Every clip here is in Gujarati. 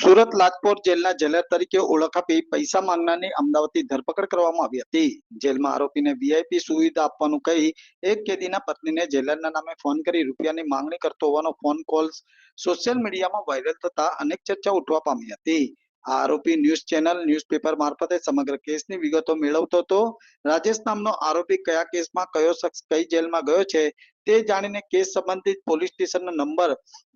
સુરત લાજપોર જેલના જેલર તરીકે ઓળખ આપી પૈસા માંગનારની અમદાવાદથી ધરપકડ કરવામાં આવી હતી. જેલમાં આરોપીને વીઆઈપી સુવિધા આપવાનું કહી એક કેદીના પત્નીને જેલરના નામે ફોન કરી રૂપિયાની માંગણી કરતો હોવાનો ફોન કોલ્સ સોશિયલ મીડિયામાં વાયરલ થતા અનેક ચર્ચા ઉઠવા પામી હતી. આ આરોપી ન્યૂઝ ચેનલ ન્યૂઝપેપર મારફતે સમગ્ર કેસની વિગતો મેળવતો હતો. રાજેશ નામનો આરોપી કયા કેસમાં કયો શખ્સ કઈ જેલમાં ગયો છે તે જાણીને કેસ સંબંધિત પોલીસ સ્ટેશનનો નંબર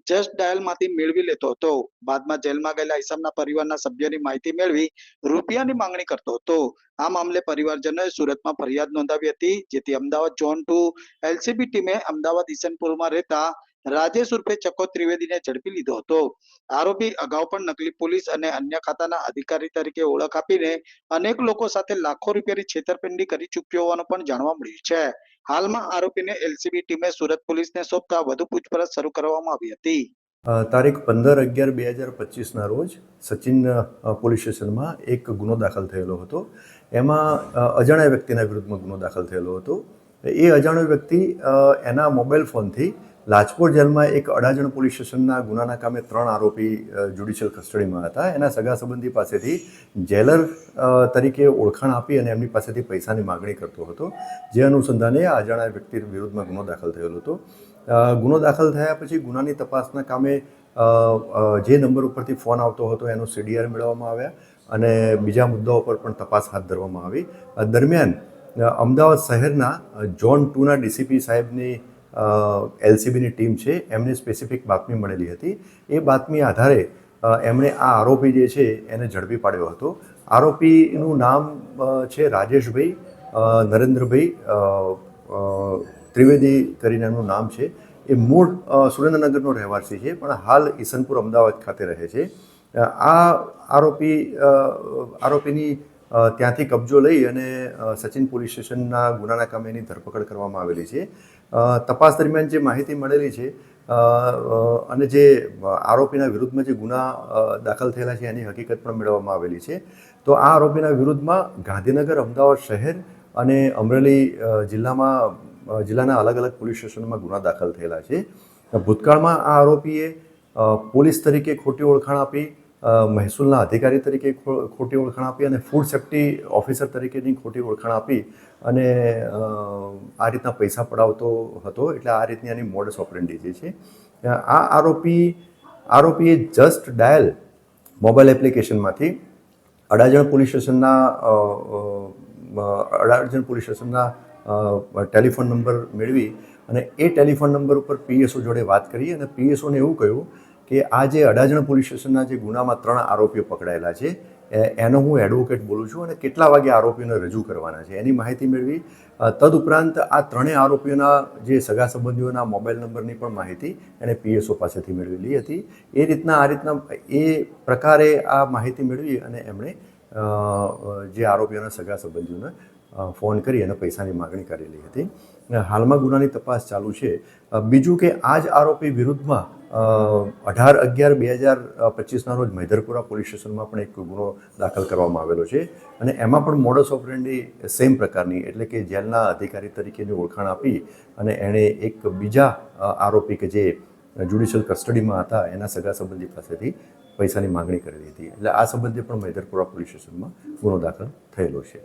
જસ્ટ ડાયલમાંથી મેળવી લેતો હતો. બાદમાં જેલમાં ગયેલા ઈસમના પરિવારના સભ્યોની માહિતી મેળવી રૂપિયાની માંગણી કરતો હતો. આ મામલે પરિવારજનોએ સુરતમાં ફરિયાદ નોંધાવી હતી, જેથી અમદાવાદ ઝોન 2 એલસીબી ટીમે અમદાવાદ ઈસનપુરમાં રહેતા રાજેશ ઉર્ફે ચકો ત્રિવેદીને ઝડપી લીધો હતો. આરોપી અગાઉ પણ નકલી પોલીસ અને અન્ય ખાતાના અધિકારી તરીકે ઓળખ આપીને અનેક લોકો સાથે લાખો રૂપિયાની છેતરપિંડી કરી ચૂક્યો હોવાનું પણ જાણવા મળ્યું છે. હાલમાં આરોપીને એલસીબી ટીમે સુરત પોલીસને સોંપતા વધુ પૂછપરછ શરૂ કરવામાં આવી હતી. તારીખ 15/11/2025ના રોજ સચિન પોલીસ સ્ટેશનમાં એક ગુનો દાખલ થયેલો હતો. એમાં અજાણ્યા વ્યક્તિના વિરુદ્ધમાં ગુનો દાખલ થયેલો હતો. એ અજાણ્યો વ્યક્તિ એના મોબાઈલ ફોનથી લાજપોર જેલમાં એક અડાજણ પોલીસ સ્ટેશનના ગુનાના કામે 3 આરોપી જ્યુડિશિયલ કસ્ટડીમાં હતા. એના સગા સંબંધી પાસેથી જેલર તરીકે ઓળખાણ આપી અને એમની પાસેથી પૈસાની માગણી કરતો હતો. જે અનુસંધાને આ અજાણ્યા વ્યક્તિ વિરુદ્ધમાં ગુનો દાખલ થયેલો હતો. ગુનો દાખલ થયા પછી ગુનાની તપાસના કામે જે નંબર ઉપરથી ફોન આવતો હતો એનો સીડીઆર મેળવવામાં આવ્યા અને બીજા મુદ્દાઓ પર પણ તપાસ હાથ ધરવામાં આવી. દરમિયાન અમદાવાદ શહેરના ઝોન 2ના ડીસીપી સાહેબની એલસીબીની ટીમ છે, એમને સ્પેસિફિક બાતમી મળેલી હતી. એ બાતમી આધારે એમણે આ આરોપી જે છે એને ઝડપી પાડ્યો હતો. આરોપીનું નામ છે રાજેશભાઈ નરેન્દ્રભાઈ ત્રિવેદી કરીને એમનું નામ છે. એ મૂળ સુરેન્દ્રનગરનો રહેવાસી છે, પણ હાલ ઈસનપુર અમદાવાદ ખાતે રહે છે. આ આરોપીની ત્યાંથી કબજો લઈ અને સચિન પોલીસ સ્ટેશનના ગુનાના કામે એની ધરપકડ કરવામાં આવેલી છે. તપાસ દરમિયાન જે માહિતી મળેલી છે અને જે આરોપીના વિરુદ્ધમાં જે ગુના દાખલ થયેલા છે એની હકીકત પણ મેળવવામાં આવેલી છે. તો આ આરોપીના વિરુદ્ધમાં ગાંધીનગર, અમદાવાદ શહેર અને અમરેલી જિલ્લાના અલગ અલગ પોલીસ સ્ટેશનમાં ગુના દાખલ થયેલા છે. ભૂતકાળમાં આ આરોપીએ પોલીસ તરીકે ખોટી ઓળખાણ આપી, મહેસૂલના અધિકારી તરીકે ખોટી ઓળખાણ આપી અને ફૂડ સેફ્ટી ઓફિસર તરીકેની ખોટી ઓળખાણ આપી અને આ રીતના પૈસા પડાવતો હતો. એટલે આ રીતની એની મોડસ ઓપરેન્ડી જે છે. આ આરોપીએ જસ્ટ ડાયલ મોબાઈલ એપ્લિકેશનમાંથી અડાજણ પોલીસ સ્ટેશનના ટેલિફોન નંબર મેળવી અને એ ટેલિફોન નંબર ઉપર પીએસઓ જોડે વાત કરી અને પીએસઓને એવું કહ્યું કે આ જે અડાજણ પોલીસ સ્ટેશનના જે ગુનામાં 3 આરોપીઓ પકડાયેલા છે એનો હું એડવોકેટ બોલું છું અને કેટલા વાગે આરોપીઓને રજૂ કરવાના છે એની માહિતી મેળવી. તદુપરાંત આ 3 આરોપીઓના જે સગા સંબંધીઓના મોબાઈલ નંબરની પણ માહિતી એણે પીએસઓ પાસેથી મેળવેલી હતી. એ પ્રકારે આ માહિતી મેળવી અને એમણે જે આરોપીઓના સગા સંબંધીઓને ફોન કરી અને પૈસાની માગણી કરેલી હતી. હાલમાં ગુનાની તપાસ ચાલુ છે. બીજું કે આ જ આરોપી વિરુદ્ધમાં 18/11/2025ના રોજ મૈધરપુરા પોલીસ સ્ટેશનમાં પણ એક ગુનો દાખલ કરવામાં આવેલો છે અને એમાં પણ મોડસ ઓપરેન્ડી સેમ પ્રકારની, એટલે કે જેલના અધિકારી તરીકેની ઓળખાણ આપી અને એણે એક બીજા આરોપી કે જે જ્યુડિશિયલ કસ્ટડીમાં હતા એના સગા સંબંધી પાસેથી પૈસાની માગણી કરેલી હતી. એટલે આ સંબંધે પણ મૈધરપુરા પોલીસ સ્ટેશનમાં ગુનો દાખલ થયેલો છે.